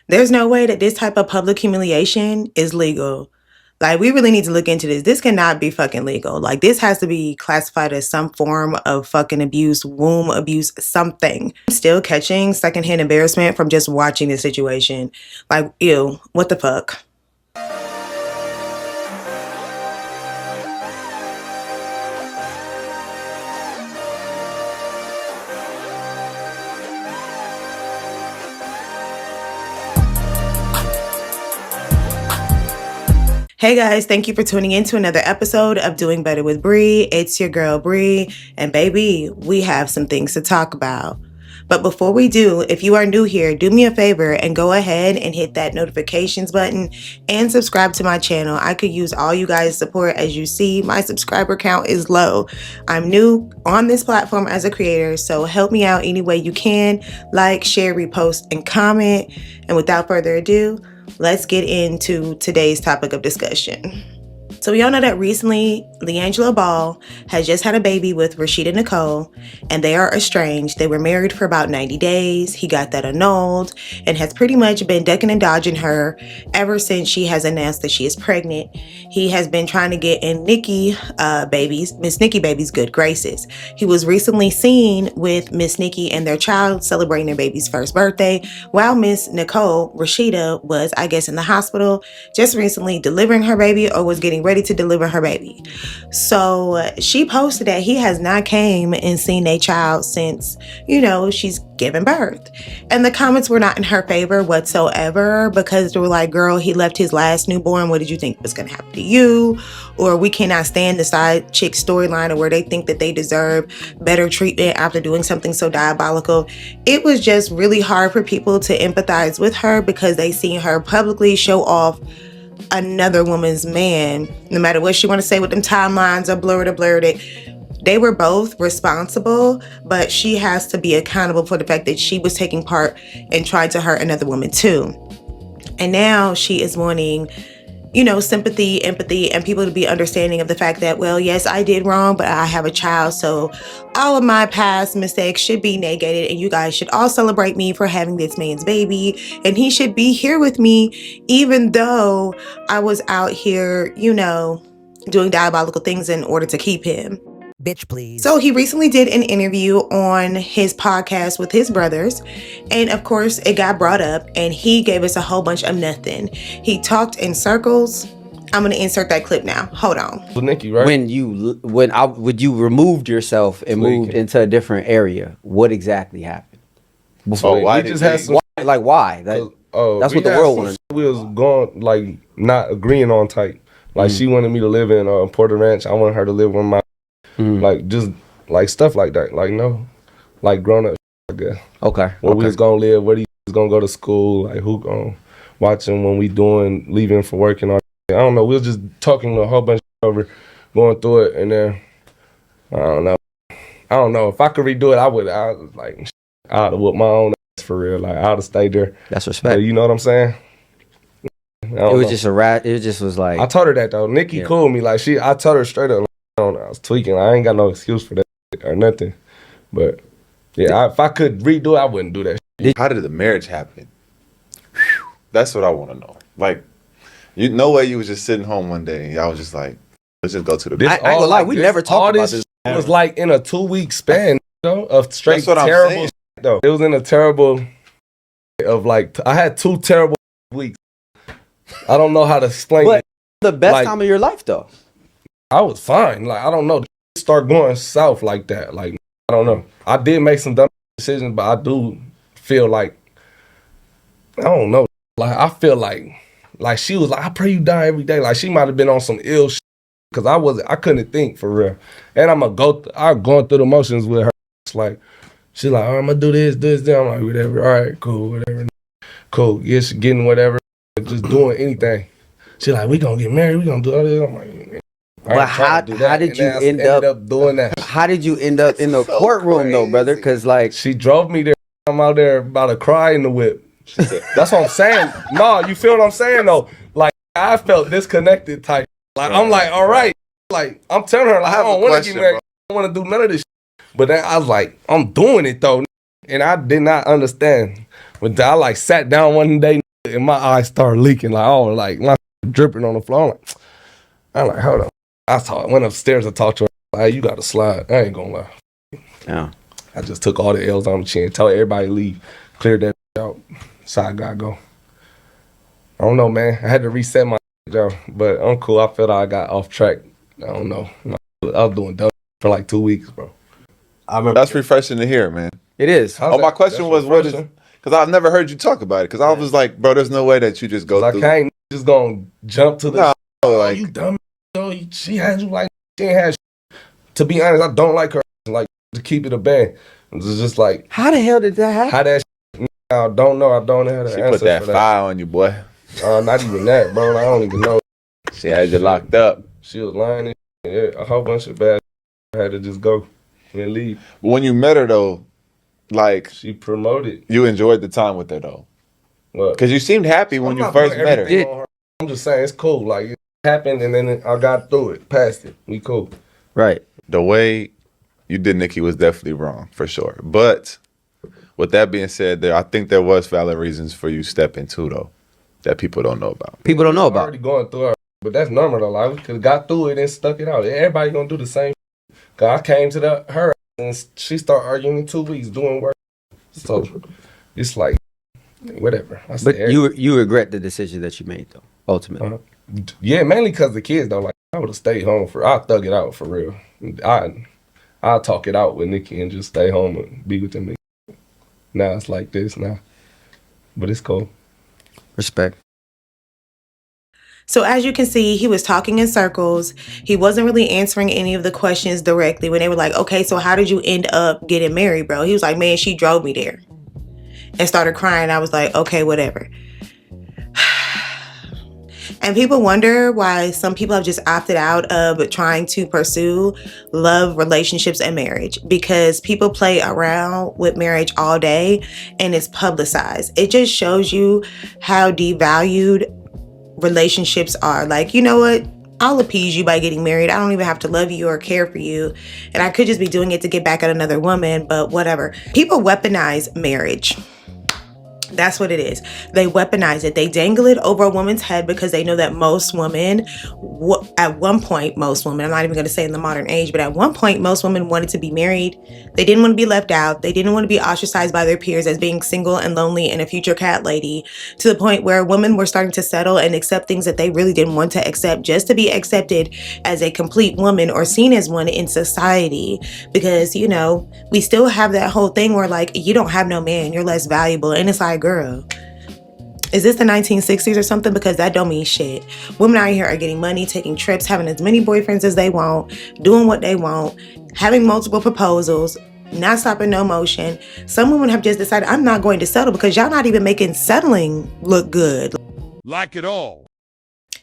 There's no way that this type of public humiliation is legal. Like, we really need to look into this. This cannot be fucking legal. Like, this has to be classified as some form of fucking abuse, womb abuse, something. I'm still catching secondhand embarrassment from just watching this situation. Like, ew, what the fuck? Hey guys, thank you for tuning in to another episode of Doing Better with Bree. It's your girl Bree, and baby, we have some things to talk about. But before we do, if you are new here, do me a favor and go ahead and hit that notifications button and subscribe to my channel. I could use all you guys' support. As you see, my subscriber count is low. I'm new on this platform as a creator, so help me out any way you can. Like, share, repost, and comment. And without further ado, let's get into today's topic of discussion. So we all know that recently LiAngelo Ball has just had a baby with Rashida Nicole, and they are estranged. They were married for about 90 days. He got that annulled and has pretty much been ducking and dodging her ever since she has announced that she is pregnant. He has been trying to get in Miss Nikki Baby's good graces. He was recently seen with Miss Nikki and their child celebrating their baby's first birthday, while Miss Nicole, Rashida, was, I guess, in the hospital just recently delivering her baby, or was getting ready to deliver her baby. So she posted that he has not came and seen a child since, she's given birth. And the comments were not in her favor whatsoever, because they were like, girl, he left his last newborn. What did you think was going to happen to you? Or we cannot stand the side chick storyline, or where they think that they deserve better treatment after doing something so diabolical. It was just really hard for people to empathize with her, because they seen her publicly show off another woman's man. No matter what she want to say with them timelines or blurred it, they were both responsible, but she has to be accountable for the fact that she was taking part and trying to hurt another woman too. And now she is wanting, sympathy, empathy, and people to be understanding of the fact that, well, yes, I did wrong, but I have a child, so all of my past mistakes should be negated, and you guys should all celebrate me for having this man's baby, and he should be here with me, even though I was out here, doing diabolical things in order to keep him. Bitch, please. So he recently did an interview on his podcast with his brothers, and of course it got brought up, and he gave us a whole bunch of nothing. He talked in circles. I'm gonna insert that clip now. Hold on. Well, Nikki, right? When you removed yourself and moved into a different area, what exactly happened? Before why did have some why? That's what the world wanted. We was going like not agreeing on type. Like she wanted me to live in Porter Ranch. I wanted her to live with my like just like stuff like that. Like no, like grown up. I guess. Okay. Where we was gonna live? Where he was gonna go to school? Like who gonna watch him when we leaving for work and all. I don't know. We was just talking a whole bunch over, going through it, and then I don't know. If I could redo it, I would. I was like, I'd have whooped my own ass for real. Like I'd have stayed there. That's respect. But you know what I'm saying? It was just a rat. It just was like. I told her that though. Nikki cooled me. Like I told her straight up. Like, I was tweaking. I ain't got no excuse for that or nothing. But yeah, if I could redo it, I wouldn't do that. How did the marriage happen? That's what I want to know. Like. No way you was just sitting home one day and y'all was just like, let's just go to the beach. I ain't gonna lie, we never talked about this. It was like in a 2-week span, of straight terrible shit, though. It was in a terrible of like, I had 2 terrible weeks. I don't know how to explain it. The best time of your life though. I was fine. Like, I don't know. Start going south like that. Like, I don't know. I did make some dumb decisions, but I do feel like, I don't know. Like, I feel like she was like, I pray you die every day. Like she might have been on some ill shit, because I couldn't think for real. And I'm going through the motions with her. It's like, she's like, oh, I'm gonna do this. I'm like, whatever. All right, cool, whatever. Cool. Yeah, she getting whatever, just doing anything. She's like, we gonna get married. We gonna do all this. I'm like, but how did you end up doing that? How did you end up in the courtroom though, brother? Because like she drove me there. I'm out there about to cry in the whip. That's what I'm saying. No, you feel what I'm saying though? Like I felt disconnected type. Like I'm like, all right. Like I'm telling her, like, I don't want to get married. I don't want to do none of this shit. But then I was like, I'm doing it though. And I did not understand. But I like sat down one day and my eyes started leaking, like, oh, like, my dripping on the floor. I'm like, hold on. Went upstairs and talked to her. Like, you got to slide. I ain't gonna lie. Yeah. I just took all the L's on the chin. Told everybody to leave. Cleared that out. Side guy go. I don't know, man. I had to reset my job, but I'm cool. I felt I got off track. I don't know. I was doing dumb for like 2 weeks, bro. I remember. That's refreshing to hear, man. It is. My question was, what is? Because I've never heard you talk about it. Because I was like, bro, there's no way that you just go through. I can't just gonna jump to the. Like, oh, you dumb. She had you like she ain't had. To be honest, I don't like her. Like, to keep it a band. It's just like. How the hell did that happen? How that? I don't know. I don't have the answer. She put that fire on you, boy. Not even that, bro. I don't even know. She had you locked up. She was lying. Yeah, a whole bunch of bad. I had to just go and leave. But when you met her though, like she promoted. You enjoyed the time with her though. Because you seemed happy when you first met her. I'm just saying it's cool. Like it happened and then I got through it, past it. We cool. Right. The way you did Nikki was definitely wrong for sure. But with that being said, I think there was valid reasons for you stepping too though, that people don't know about. People don't know about. Already going through it, but that's normal though. Like we could have got through it and stuck it out. Everybody gonna do the same. Cause I came to her and she started arguing in 2 weeks doing work. So it's like whatever. But you regret the decision that you made though, ultimately. Yeah, mainly because the kids though. Like I would have stayed home I'll thug it out for real. I'll talk it out with Nikki and just stay home and be with them. Now it's like this now, but it's cool. Respect. So as you can see, he was talking in circles. He wasn't really answering any of the questions directly when they were like, okay, so how did you end up getting married, bro? He was like, man, she drove me there and started crying. I was like, okay, whatever. And people wonder why some people have just opted out of trying to pursue love, relationships, and marriage, because people play around with marriage all day and it's publicized. It just shows you how devalued relationships are. Like, you know what? I'll appease you by getting married. I don't even have to love you or care for you. And I could just be doing it to get back at another woman, but whatever. People weaponize marriage. That's what it is. They weaponize it. They dangle it over a woman's head because they know that most women, at one point, most women, I'm not even going to say in the modern age, but at one point, most women wanted to be married. They didn't want to be left out. They didn't want to be ostracized by their peers as being single and lonely and a future cat lady, to the point where women were starting to settle and accept things that they really didn't want to accept just to be accepted as a complete woman or seen as one in society. Because, you know, we still have that whole thing where like, you don't have no man, you're less valuable. And it's like, girl, is this the 1960s or something? Because that don't mean shit. Women out here are getting money, taking trips, having as many boyfriends as they want, doing what they want, having multiple proposals, not stopping no motion. Some women have just decided, I'm not going to settle, because y'all not even making settling look good. Like it all.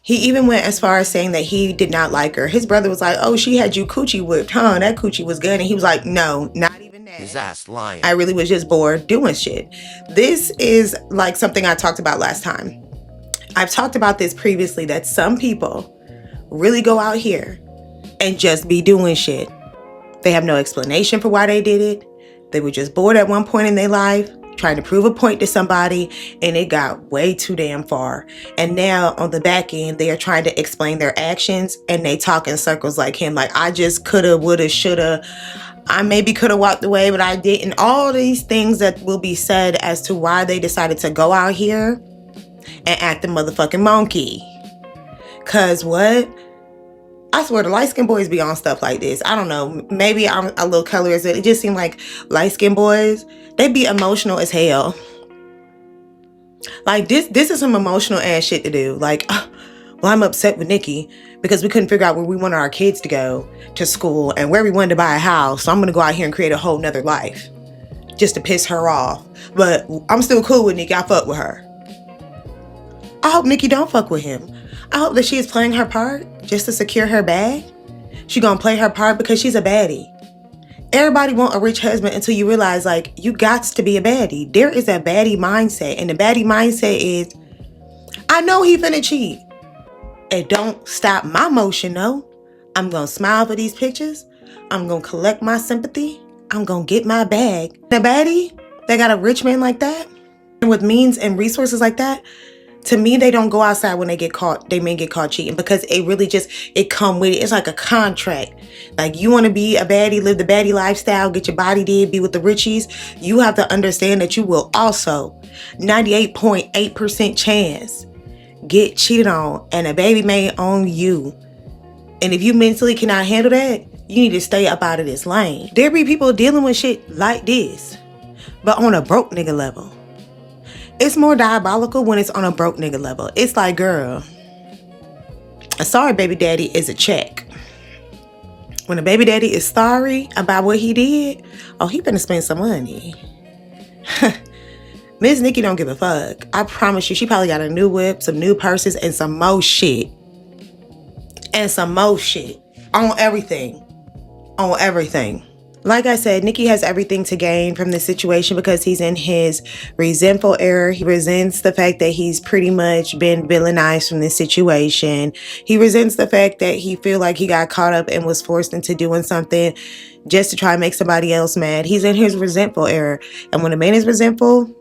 He even went as far as saying that he did not like her. His brother was like, oh, she had you coochie whipped, huh? That coochie was good. And he was like, no, not even that. His ass lying. I really was just bored doing shit. This is like something I talked about last time. I've talked about this previously, that some people really go out here and just be doing shit. They have no explanation for why they did it. They were just bored at one point in their life, trying to prove a point to somebody, and it got way too damn far. And now on the back end, they are trying to explain their actions, and they talk in circles like him, like, I just coulda, woulda, shoulda. I maybe could have walked away, but I didn't. All these things that will be said as to why they decided to go out here and act the motherfucking monkey. Cause what? I swear the light-skinned boys be on stuff like this. I don't know. Maybe I'm a little colorist, but it just seemed like light-skinned boys, they be emotional as hell. Like this is some emotional ass shit to do. Like, well, I'm upset with Nikki because we couldn't figure out where we wanted our kids to go to school and where we wanted to buy a house. So I'm going to go out here and create a whole nother life just to piss her off. But I'm still cool with Nikki. I fuck with her. I hope Nikki don't fuck with him. I hope that she is playing her part just to secure her bag. She gonna play her part because she's a baddie. Everybody want a rich husband until you realize, like, you got to be a baddie. There is a baddie mindset. And the baddie mindset is, I know he finna cheat. It don't stop my motion, though. I'm gonna smile for these pictures. I'm gonna collect my sympathy. I'm gonna get my bag. The baddie that got a rich man like that, with means and resources like that, to me, they don't go outside when they get caught. They may get caught cheating because it really just, it come with it. It's like a contract. Like, you want to be a baddie, live the baddie lifestyle, get your body did, be with the richies. You have to understand that you will also 98.8% chance get cheated on, and a baby may own you. And if you mentally cannot handle that, you need to stay up out of this lane. There be people dealing with shit like this, but on a broke nigga level. It's more diabolical when it's on a broke nigga level. It's like, girl, a sorry baby daddy is a check. When a baby daddy is sorry about what he did, oh, he better spend some money. Miss Nikki don't give a fuck. I promise you, she probably got a new whip, some new purses, and some more shit. And some more shit. On everything. On everything. Like I said, Nikki has everything to gain from this situation because he's in his resentful era. He resents the fact that he's pretty much been villainized from this situation. He resents the fact that he feel like he got caught up and was forced into doing something just to try and make somebody else mad. He's in his resentful era. And when a man is resentful,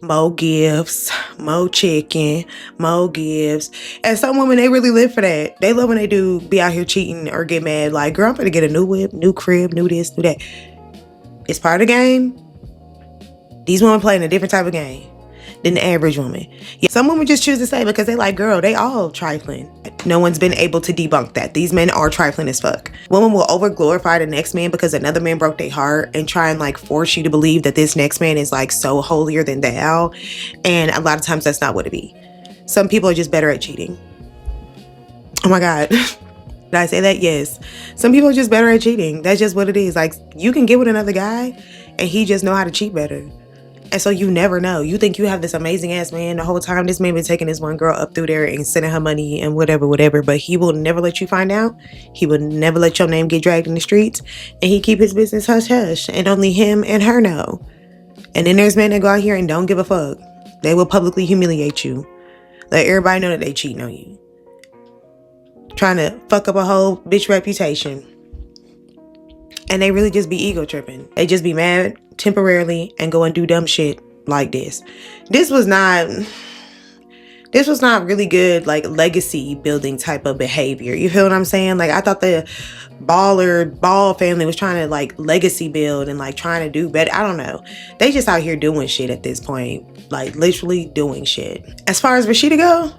more gifts, more chicken, more gifts. And some women, they really live for that. They love when they do be out here cheating or get mad. Like, girl, I'm gonna get a new whip, new crib, new this, new that. It's part of the game. These women playing a different type of game than the average woman. Yeah, some women just choose to stay because they like, girl, they all trifling. No one's been able to debunk that. These men are trifling as fuck. Women will over glorify the next man because another man broke their heart and try and like force you to believe that this next man is like so holier than thou. And a lot of times that's not what it be. Some people are just better at cheating. Oh my God. Did I say that? Yes. Some people are just better at cheating. That's just what it is. Like, you can get with another guy and he just know how to cheat better. And so you never know. You think you have this amazing ass man the whole time. This man been taking this one girl up through there and sending her money and whatever. But he will never let you find out. He will never let your name get dragged in the streets. And he keep his business hush hush. And only him and her know. And then there's men that go out here and don't give a fuck. They will publicly humiliate you. Let everybody know that they cheating on you. Trying to fuck up a whole bitch reputation. And they really just be ego tripping. They just be mad temporarily and go and do dumb shit like this. This was not really good, like, legacy building type of behavior. You feel what I'm saying? Like, I thought the Ball family was trying to like legacy build and like trying to do better. I don't know. They just out here doing shit at this point. Like, literally doing shit. As far as Rashida go,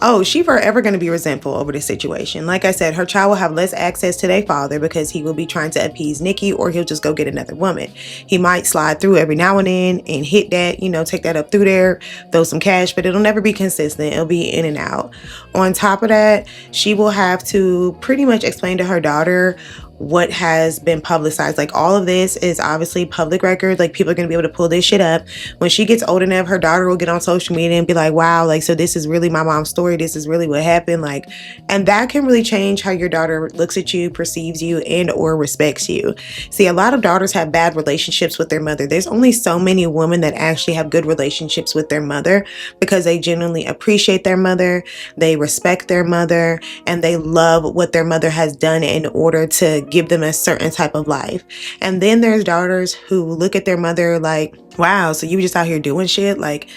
oh, she forever going to be resentful over this situation. Like I said, her child will have less access to their father because he will be trying to appease Nikki, or he'll just go get another woman. He might slide through every now and then and hit that, take that up through there, throw some cash, but it'll never be consistent. It'll be in and out. On top of that, she will have to pretty much explain to her daughter what has been publicized. Like, all of this is obviously public record. Like, people are going to be able to pull this shit up. When she gets old enough, her daughter will get on social media and be like, wow, like, so this is really my mom's story. This is really what happened. Like, and that can really change how your daughter looks at you, perceives you, and or respects you. See, a lot of daughters have bad relationships with their mother. There's only so many women that actually have good relationships with their mother because they genuinely appreciate their mother, they respect their mother, and they love what their mother has done in order to give them a certain type of life. And then there's daughters who look at their mother like, wow, so you just out here doing shit? Like,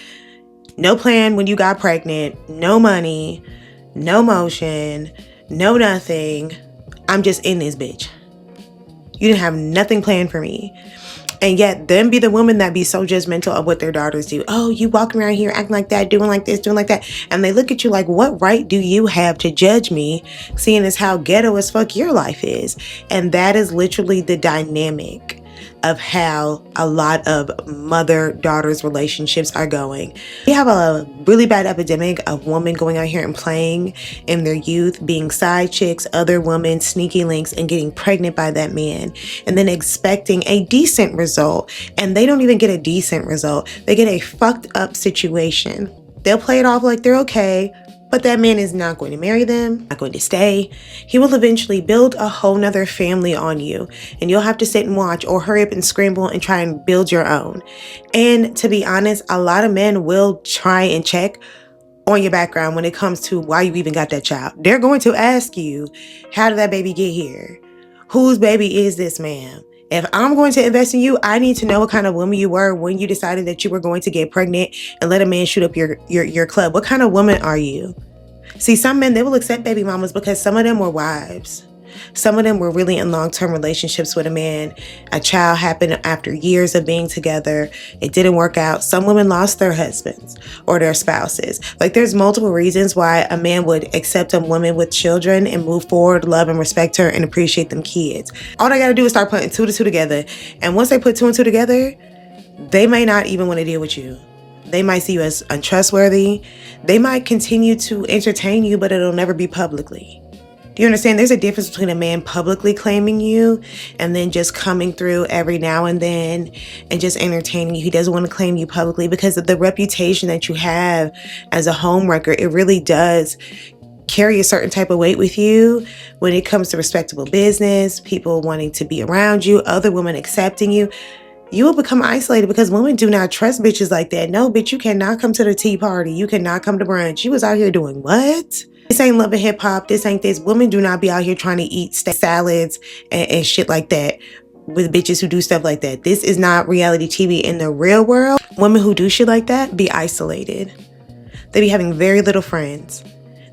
no plan when you got pregnant, no money, no motion, no nothing. I'm just in this bitch. You didn't have nothing planned for me. And yet them be the women that be so judgmental of what their daughters do. Oh, you walking around here acting like that, doing like this, doing like that. And they look at you like, what right do you have to judge me, seeing as how ghetto as fuck your life is? And that is literally the dynamic of how a lot of mother-daughters relationships are going. We have a really bad epidemic of women going out here and playing in their youth, being side chicks, other women, sneaky links, and getting pregnant by that man, and then expecting a decent result. And they don't even get a decent result. They get a fucked up situation. They'll play it off like they're okay, but that man is not going to marry them, not going to stay. He will eventually build a whole nother family on you, and you'll have to sit and watch or hurry up and scramble and try and build your own. And to be honest, a lot of men will try and check on your background when it comes to why you even got that child. They're going to ask you, how did that baby get here? Whose baby is this, ma'am? If I'm going to invest in you, I need to know what kind of woman you were when you decided that you were going to get pregnant and let a man shoot up your club. What kind of woman are you? See, some men, they will accept baby mamas because some of them were wives. Some of them were really in long-term relationships with a man. A child happened after years of being together. It didn't work out. Some women lost their husbands or their spouses. Like, there's multiple reasons why a man would accept a woman with children and move forward, love and respect her and appreciate them kids. All they got to do is start putting 2 to 2 together. And once they put 2 and 2 together, they may not even want to deal with you. They might see you as untrustworthy. They might continue to entertain you, but it'll never be publicly. Do you understand? There's a difference between a man publicly claiming you and then just coming through every now and then and just entertaining you. He doesn't want to claim you publicly because of the reputation that you have as a homewrecker. It really does carry a certain type of weight with you when it comes to respectable business, people wanting to be around you, other women accepting you. You will become isolated because women do not trust bitches like that. No, bitch, you cannot come to the tea party. You cannot come to brunch. You was out here doing what? This ain't Love and Hip Hop. This ain't this. Women do not be out here trying to eat salads and shit like that with bitches who do stuff like that. This is not reality TV. In the real world, women who do shit like that be isolated. They be having very little friends.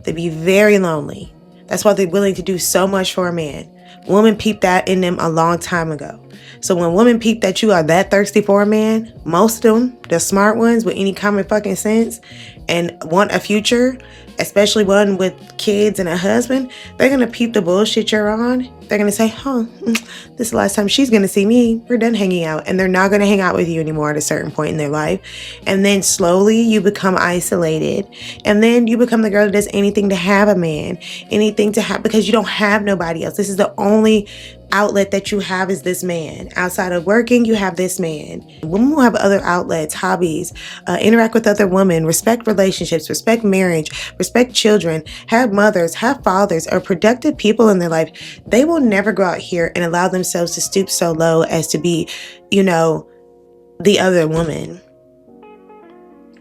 They be very lonely. That's why they're willing to do so much for a man. Women peeped that in them a long time ago. So when women peep that you are that thirsty for a man, most of them, the smart ones with any common fucking sense and want a future, especially one with kids and a husband, they're going to peep the bullshit you're on. They're going to say, this is the last time she's going to see me. We're done hanging out. And they're not going to hang out with you anymore at a certain point in their life. And then slowly you become isolated. And then you become the girl that does anything to have a man, anything to have, because you don't have nobody else. This is the only outlet that you have is this man. Outside of working, you have this man. Women will have other outlets, hobbies, interact with other women, respect relationships, respect marriage, respect children, have mothers, have fathers, or productive people in their life. They will never go out here and allow themselves to stoop so low as to be, the other woman.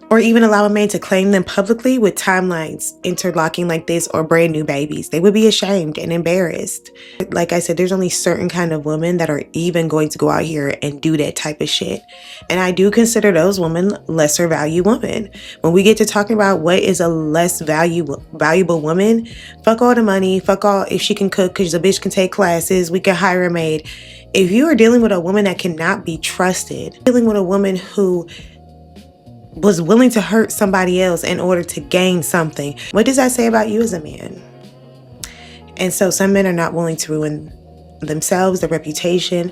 Or even allow a man to claim them publicly with timelines interlocking like this or brand new babies. They would be ashamed and embarrassed. Like I said, there's only certain kind of women that are even going to go out here and do that type of shit. And I do consider those women lesser value women. When we get to talking about what is a less valuable woman, fuck all the money, fuck all if she can cook because the bitch can take classes, we can hire a maid. If you are dealing with a woman that cannot be trusted, dealing with a woman who was willing to hurt somebody else in order to gain something, what does that say about you as a man? And so some men are not willing to ruin themselves, their reputation,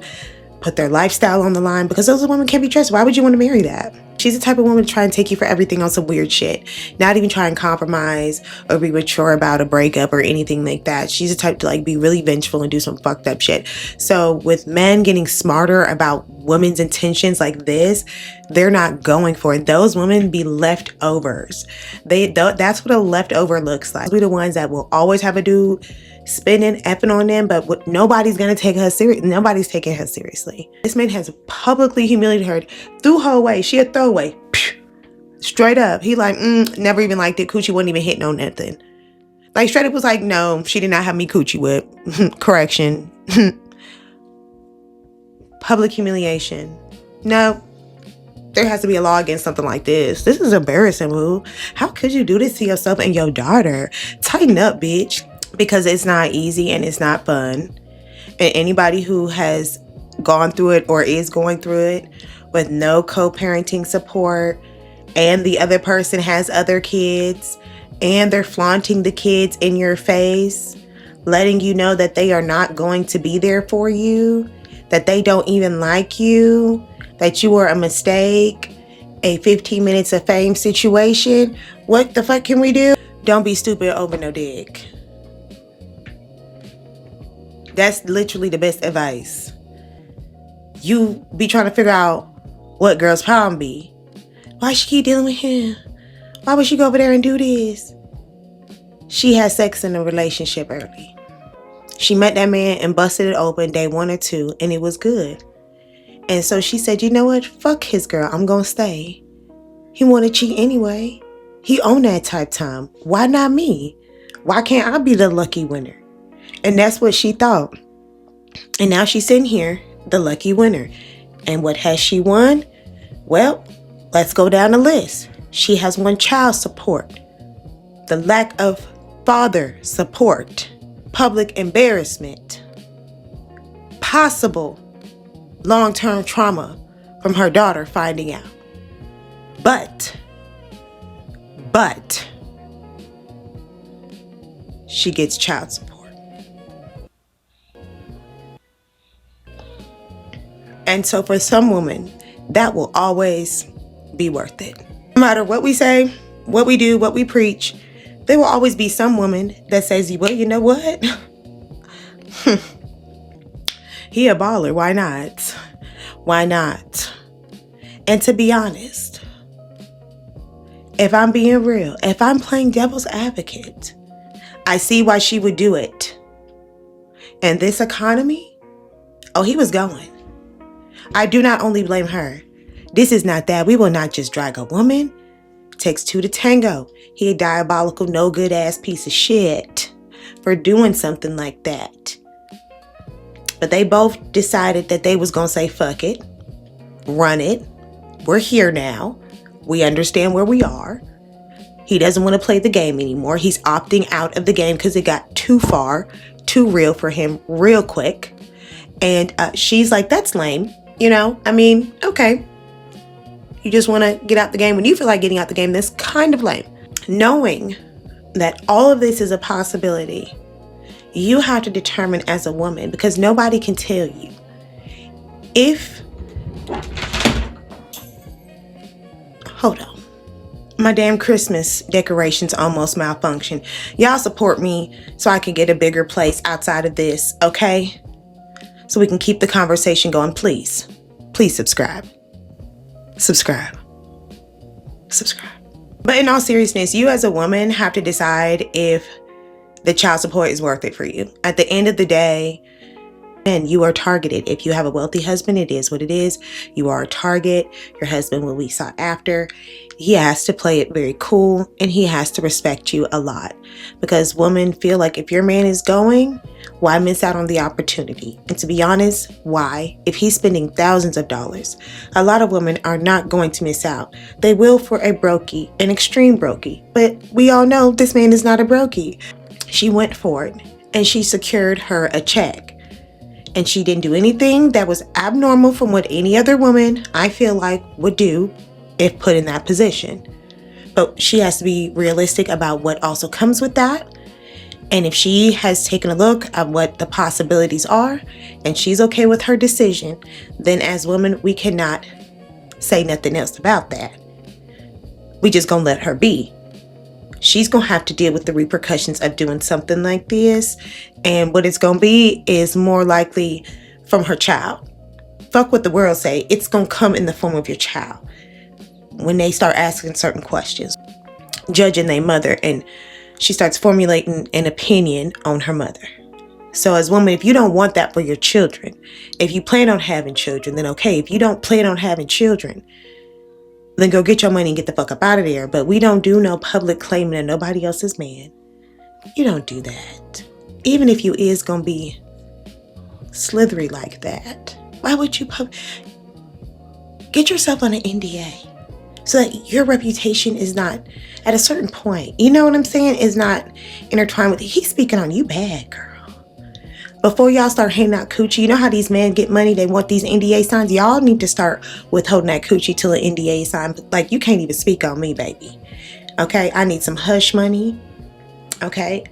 put their lifestyle on the line because those women can't be trusted. Why would you want to marry that? She's the type of woman to try and take you for everything on some weird shit. Not even try and compromise or be mature about a breakup or anything like that. She's the type to be really vengeful and do some fucked up shit. So with men getting smarter about women's intentions like this, they're not going for it. Those women be leftovers. That's what a leftover looks like. We're the ones that will always have a dude spinning, effing on them, but nobody's gonna take her serious. Nobody's taking her seriously. This man has publicly humiliated her, threw her away. She a throwaway. Straight up. He never even liked it. Coochie wasn't even hitting on nothing. Straight up was like, no, she did not have me coochie whip. Correction. Public humiliation. No. There has to be a law against something like this. This is embarrassing, boo. How could you do this to yourself and your daughter? Tighten up, bitch. Because it's not easy and it's not fun. And anybody who has gone through it or is going through it with no co-parenting support and the other person has other kids and they're flaunting the kids in your face, letting you know that they are not going to be there for you, that they don't even like you, that you were a mistake, a 15 minutes of fame situation. What the fuck can we do? Don't be stupid over no dick. That's literally the best advice. You be trying to figure out what girl's problem be. Why she keep dealing with him? Why would she go over there and do this? She had sex in a relationship early. She met that man and busted it open day 1 or 2 and it was good. And so she said, you know what? Fuck his girl. I'm gonna stay. He wanna cheat anyway. He on that type time. Why not me? Why can't I be the lucky winner? And that's what she thought. And now she's sitting here, the lucky winner. And what has she won? Well, let's go down the list. She has won child support, the lack of father support, public embarrassment, possible long-term trauma from her daughter finding out. But she gets child support. And so for some women, that will always be worth it. No matter what we say, what we do, what we preach, there will always be some woman that says, well, you know what? He a baller, why not? Why not? And to be honest, if I'm being real, if I'm playing devil's advocate, I see why she would do it. In this economy, oh, he was going. I do not only blame her. This is not that. We will not just drag a woman. It takes two to tango. He a diabolical, no good ass piece of shit for doing something like that. But they both decided that they was going to say, fuck it, run it. We're here now. We understand where we are. He doesn't want to play the game anymore. He's opting out of the game because it got too far, too real for him real quick. And she's like, that's lame. You know, I mean, okay. You just want to get out the game when you feel like getting out the game. That's kind of lame. Knowing that all of this is a possibility, you have to determine as a woman, because nobody can tell you. If, hold on. My damn Christmas decorations almost malfunctioned. Y'all support me so I can get a bigger place outside of this, okay? So we can keep the conversation going, please. Please subscribe. Subscribe. But in all seriousness, you as a woman have to decide if the child support is worth it for you. At the end of the day, and you are targeted. If you have a wealthy husband, it is what it is. You are a target. Your husband will be sought after. He has to play it very cool, and he has to respect you a lot, because women feel like if your man is going, why miss out on the opportunity? And to be honest, why? If he's spending thousands of dollars, a lot of women are not going to miss out. They will for a brokey, an extreme brokey, but we all know this man is not a brokey. She went for it, and she secured her a check. And she didn't do anything that was abnormal from what any other woman, I feel like, would do if put in that position. But she has to be realistic about what also comes with that. And if she has taken a look at what the possibilities are and she's okay with her decision, then as women, we cannot say nothing else about that. We just gonna let her be. She's gonna have to deal with the repercussions of doing something like this. And what it's gonna be is more likely from her child. Fuck what the world say. It's gonna come in the form of your child. When they start asking certain questions, judging their mother, and she starts formulating an opinion on her mother. So as a woman, if you don't want that for your children, if you plan on having children, then okay. If you don't plan on having children, then go get your money and get the fuck up out of there. But we don't do no public claiming of nobody else's man. You don't do that. Even if you is gonna be slithery like that, why would you get yourself on an NDA so that your reputation is not at a certain point, you know what I'm saying, is not intertwined with it. He's speaking on you bad, girl. Before y'all start handing out coochie, you know how these men get money, they want these NDA signs? Y'all need to start withholding that coochie till an NDA sign. Like, you can't even speak on me, baby. Okay, I need some hush money. Okay,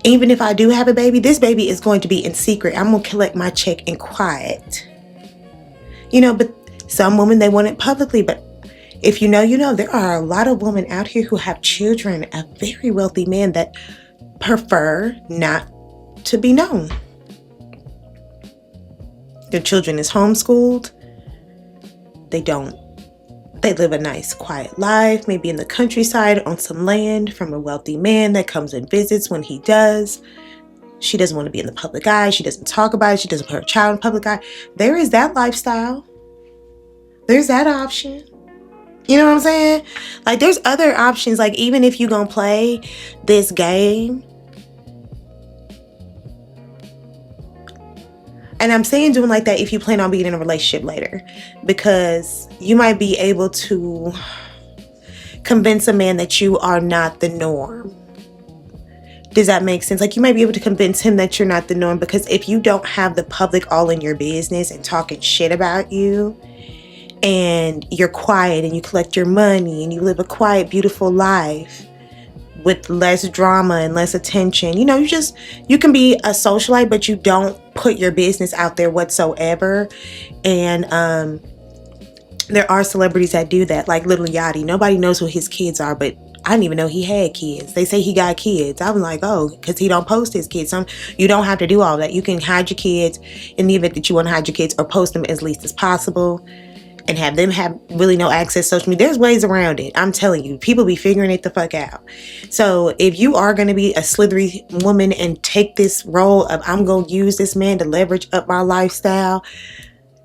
even if I do have a baby, this baby is going to be in secret. I'm gonna collect my check in quiet. You know, but some women, they want it publicly. But if you know, you know, there are a lot of women out here who have children, a very wealthy man that prefer not to be known. Their children is homeschooled. They live a nice, quiet life, maybe in the countryside on some land from a wealthy man that comes and visits when he does. She doesn't want to be in the public eye. She doesn't talk about it. She doesn't put her child in the public eye. There is that lifestyle. There's that option. You know what I'm saying? Like, there's other options. Like, even if you're going to play this game, And I'm saying doing like that if you plan on being in a relationship later, because you might be able to convince a man that you are not the norm. Does that make sense? Like, you might be able to convince him that you're not the norm, because if you don't have the public all in your business and talking shit about you, and you're quiet and you collect your money and you live a quiet, beautiful life with less drama and less attention, you know, you can be a socialite, but you don't put your business out there whatsoever. And there are celebrities that do that, like Lil Yachty. Nobody knows who his kids are, but I didn't even know he had kids. They say he got kids. I was like, oh, because he don't post his kids. You don't have to do all that. You can hide your kids in the event that you want to hide your kids, or post them as least as possible and have them have really no access to social media. There's ways around it. I'm telling you, people be figuring it the fuck out. So if you are going to be a slithery woman and take this role of, I'm going to use this man to leverage up my lifestyle,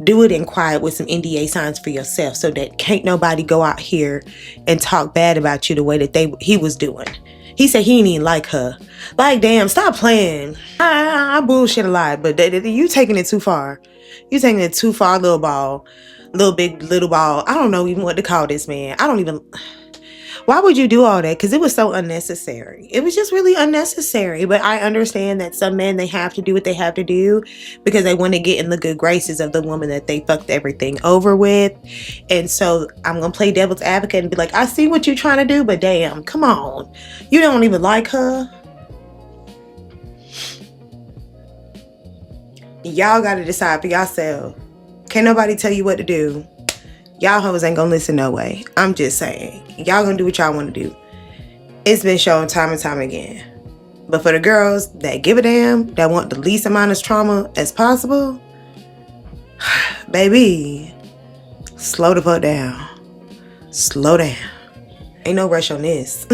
do it in quiet with some NDA signs for yourself, so that can't nobody go out here and talk bad about you the way that he was doing. He said he didn't even like her. Like, damn, stop playing. I bullshit a lot, but you taking it too far. You taking it too far, little ball. Little ball. I don't know even what to call this man. Why would you do all that? Because it was so unnecessary. It was just really unnecessary. But I understand that some men, they have to do what they have to do because they want to get in the good graces of the woman that they fucked everything over with. And so I'm going to play devil's advocate and be like, I see what you're trying to do, but damn, come on. You don't even like her. Y'all got to decide for yourself. Can't nobody tell you what to do. Y'all hoes ain't gonna listen no way. I'm just saying. Y'all gonna do what y'all want to do. It's been shown time and time again. But for the girls that give a damn, that want the least amount of trauma as possible, baby, slow the fuck down. Slow down. Ain't no rush on this.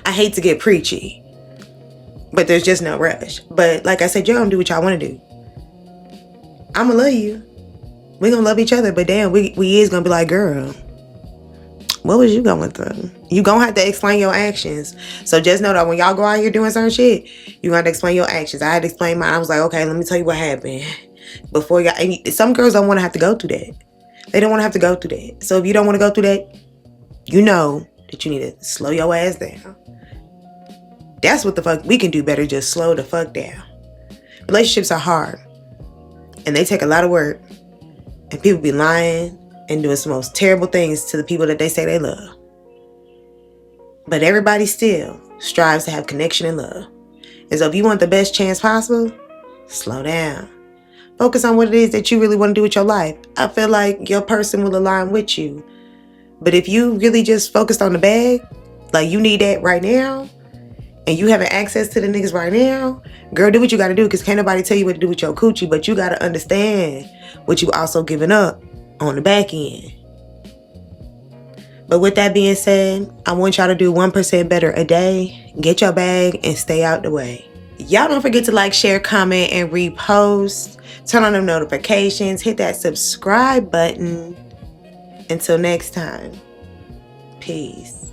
I hate to get preachy, but there's just no rush. But like I said, y'all gonna do what y'all want to do. I'ma love you. We gonna love each other, but damn, we is gonna be like, girl, what was you going through? You gonna have to explain your actions. So just know that when y'all go out here doing certain shit, you gonna have to explain your actions. I had to explain mine. I was like, okay, let me tell you what happened. Before y'all, and some girls don't want to have to go through that. They don't want to have to go through that. So if you don't want to go through that, you know that you need to slow your ass down. That's what the fuck we can do better. Just slow the fuck down. Relationships are hard, and they take a lot of work. And people be lying and doing some most terrible things to the people that they say they love. But everybody still strives to have connection and love. And so if you want the best chance possible, slow down. Focus on what it is that you really want to do with your life. I feel like your person will align with you. But if you really just focused on the bag, like you need that right now, and you having access to the niggas right now, girl, do what you got to do, because can't nobody tell you what to do with your coochie, but you got to understand what you also giving up on the back end. But with that being said, I want y'all to do 1% better a day. Get your bag and stay out the way. Y'all don't forget to like, share, comment, and repost. Turn on them notifications. Hit that subscribe button. Until next time, peace.